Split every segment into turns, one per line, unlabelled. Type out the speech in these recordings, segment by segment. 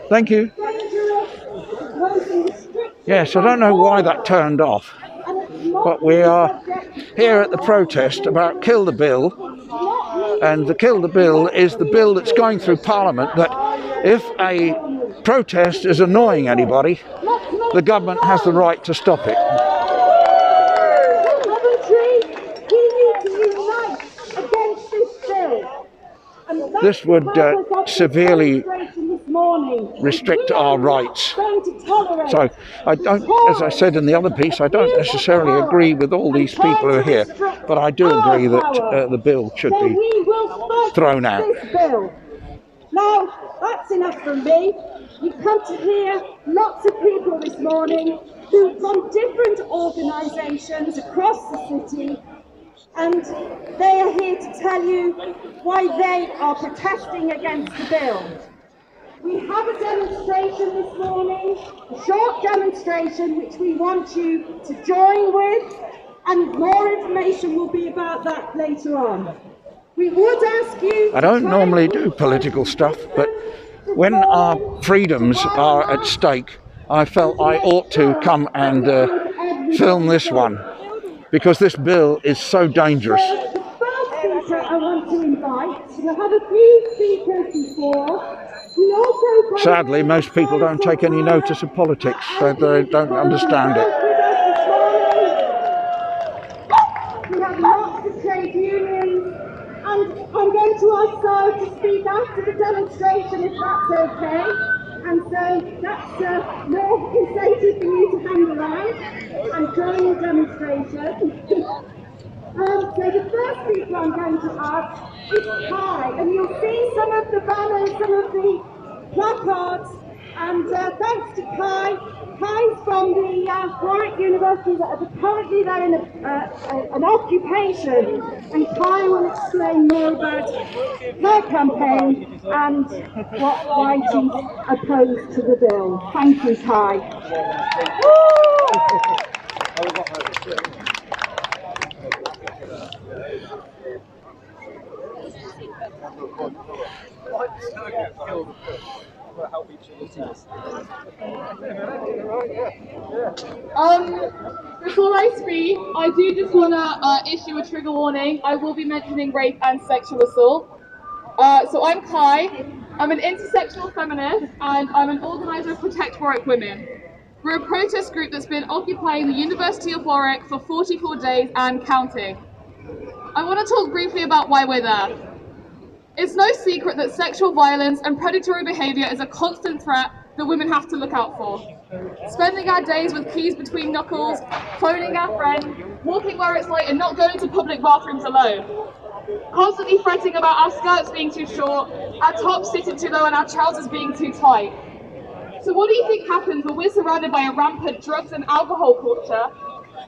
Thank you. Yes, I don't know why that turned off, but we are here at the protest about Kill the Bill, and the Kill the Bill is the bill that's going through Parliament that if a protest is annoying anybody, the government has the right to stop it. This would severely restrict our rights. So I don't, as I said in the other piece, I don't necessarily agree with all these people who are here, but I do agree that the bill should be thrown out.
Now, that's enough from me. You've come to hear lots of people this morning who from different organisations across the city, and they are here to tell you why they are protesting against the bill. We have a demonstration this morning, a short demonstration which we want you to join with, and more information will be about that later on. We would ask you...
I don't normally do political stuff, but when our freedoms are at stake, I felt I ought to come and film this one, because this bill is so dangerous.
The first speaker I want to invite, we'll have a few speakers before.
Sadly, most people don't take any notice of politics, so they don't understand it.
We have lots of trade unions, and I'm going to ask Sarah to speak after the demonstration if that's okay. And so that's more incentive for you to hang around and join the demonstration. So the first speaker I'm going to ask is Kai, and you'll see some of the banners, some of the placards, and thanks to Kai. Kai's from the Warwick University, that are currently there in an occupation, and Kai will explain more about her campaign and why she's opposed to the bill. Thank you, Kai.
Before I speak, I do just want to issue a trigger warning. I will be mentioning rape and sexual assault. So I'm Kai. I'm an intersectional feminist, and I'm an organiser of Protect Warwick Women. We're a protest group that's been occupying the University of Warwick for 44 days and counting. I want to talk briefly about why we're there. It's no secret that sexual violence and predatory behaviour is a constant threat that women have to look out for. Spending our days with keys between knuckles, phoning our friend, walking where it's light and not going to public bathrooms alone. Constantly fretting about our skirts being too short, our tops sitting too low and our trousers being too tight. So what do you think happens when we're surrounded by a rampant drugs and alcohol culture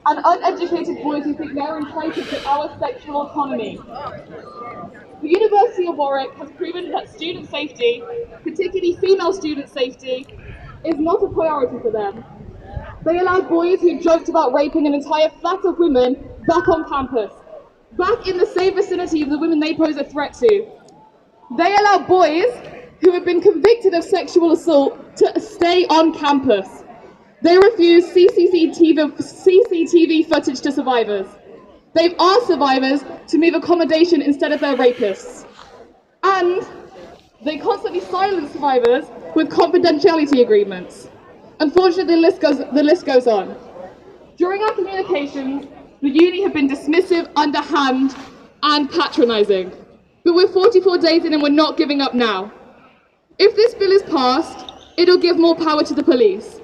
and uneducated boys who think they're entitled to our sexual autonomy? The University of Warwick has proven that student safety, particularly female student safety, is not a priority for them. They allow boys who joked about raping an entire flat of women back on campus, back in the same vicinity of the women they pose a threat to. They allow boys who have been convicted of sexual assault to stay on campus. They refuse CCTV footage to survivors. They've asked survivors to move accommodation instead of their rapists. And they constantly silence survivors with confidentiality agreements. Unfortunately, the list goes on. During our communications, the uni have been dismissive, underhand, and patronising. But we're 44 days in and we're not giving up now. If this bill is passed, it'll give more power to the police.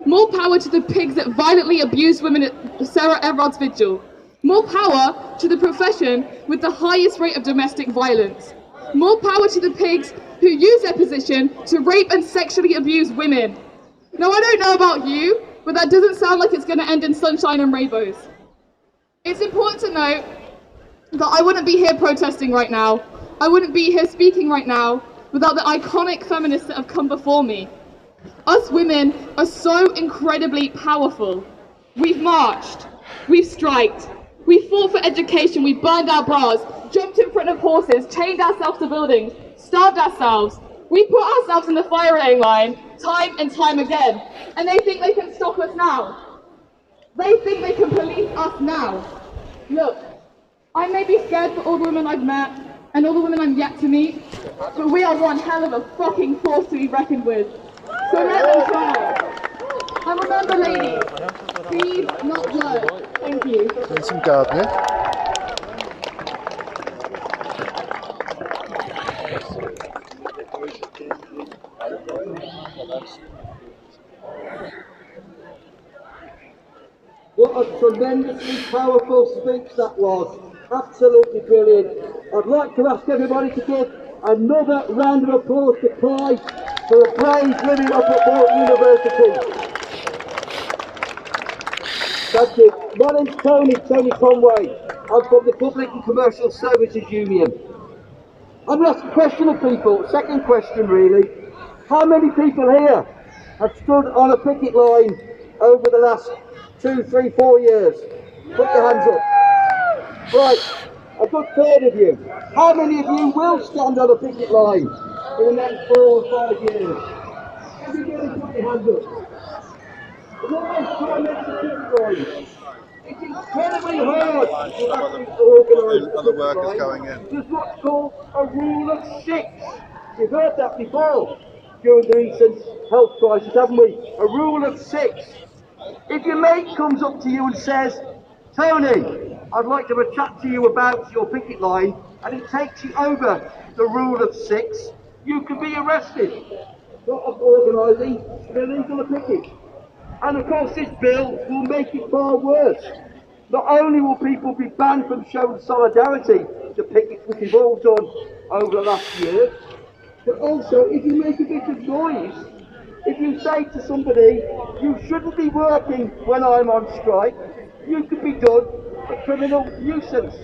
More power to the pigs that violently abused women at Sarah Everard's vigil. More power to the profession with the highest rate of domestic violence. More power to the pigs who use their position to rape and sexually abuse women. Now, I don't know about you, but that doesn't sound like it's going to end in sunshine and rainbows. It's important to note that I wouldn't be here protesting right now. I wouldn't be here speaking right now without the iconic feminists that have come before me. Us women are so incredibly powerful. We've marched, we've striked, we fought for education, we burned our bras, jumped in front of horses, chained ourselves to buildings, starved ourselves, We put ourselves in the firing line time and time again, and they think they can stop us now. They think they can police us now. Look, I may be scared for all the women I've met and all the women I'm yet to meet, but we are one hell of a fucking force to be reckoned with. So let them try. And remember, ladies, please not blood. Thank you.
Doing some gardening.
What a tremendously powerful speech that was. Absolutely brilliant. I'd like to ask everybody to give another round of applause to Clyde for the brave living up at Morton University. Thank you. My name's Tony Conway. I'm from the Public and Commercial Services Union. I'm going to ask a question of people, second question really. How many people here have stood on a picket line over the last 2, 3, 4 years? Put your hands up. Right, a good third of you. How many of you will stand on a picket line in the next 4 or 5 years? Everybody put your hands up. Why try to picket line? It's incredibly hard to actually organise
Other workers going in.
There's what's called a rule of 6. We've heard that before during the recent health crisis, haven't we? A rule of 6. If your mate comes up to you and says, Tony, I'd like to have a chat to you about your picket line, and it takes you over the rule of 6, you can be arrested for organising illegal picket. And of course this bill will make it far worse. Not only will people be banned from showing solidarity to pickets, which we've all done over the last year, but also if you make a bit of noise, if you say to somebody, you shouldn't be working when I'm on strike, you could be done for criminal nuisance.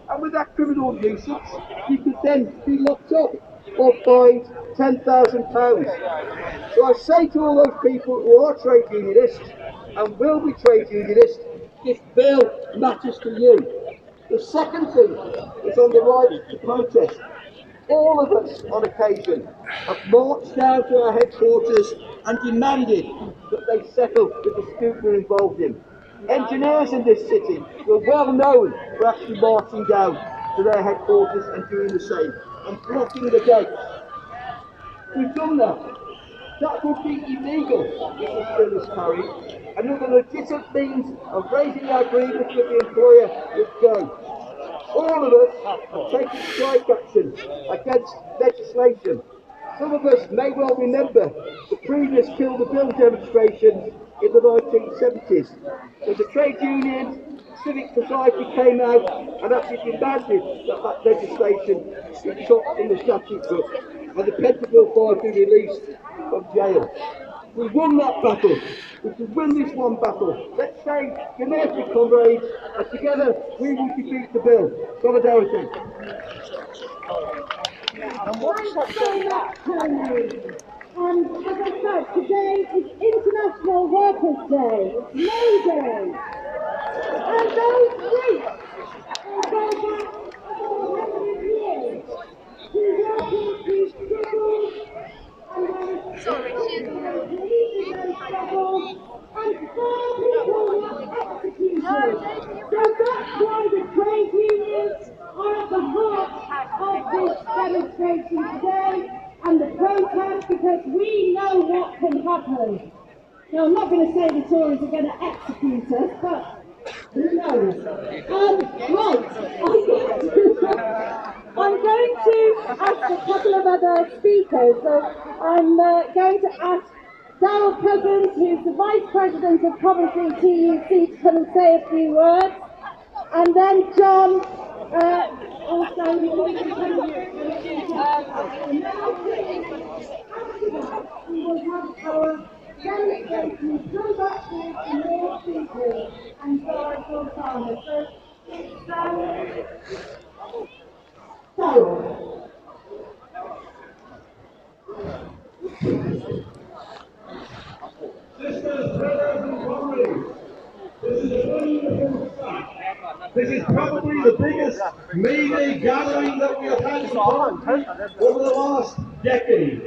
And with that criminal nuisance, you could then be locked up or fined £10,000. So I say to all those people who are trade unionists and will be trade unionists, this bill matters to you. The second thing is on the right to protest. All of us on occasion have marched down to our headquarters and demanded that they settle the dispute we're involved in. Engineers in this city were well known for actually marching down to their headquarters and doing the same, and blocking the gates. We've done that. That would be illegal if the bill is carried. Another legitimate means of raising our grievance with the employer would go. All of us have taken strike action against legislation. Some of us may well remember the previous Kill the Bill demonstrations in the 1970s, when the trade unions, civic society came out and actually demanded that that legislation be put in the statute book and the Pentagon 5 be released from jail. We won that battle. We can win this one battle. Let's say united, comrades, and together we will defeat the bill. Solidarity.
Thanks very much, Tony. And as I said, today is International Workers' Day. May Day. And those groups will go back 400 years to workers who struggled and and 4 people were executed. So that's why the trade unions are at the heart of this demonstration today and the protest, because we know what can happen. Now, I'm not going to say the Tories are going to execute us, but who knows? I'm going to ask a couple of other speakers. So I'm going to ask Darryl Cousins, who's the Vice President of Coventry TUC, to come and say a few words. And then John, also, we will have our demonstration come back here to more people and joyful farmers. So it's Darryl.
Sisters, brothers and comrades, this is probably the biggest May Day gathering that we have had in Coventry over the last decade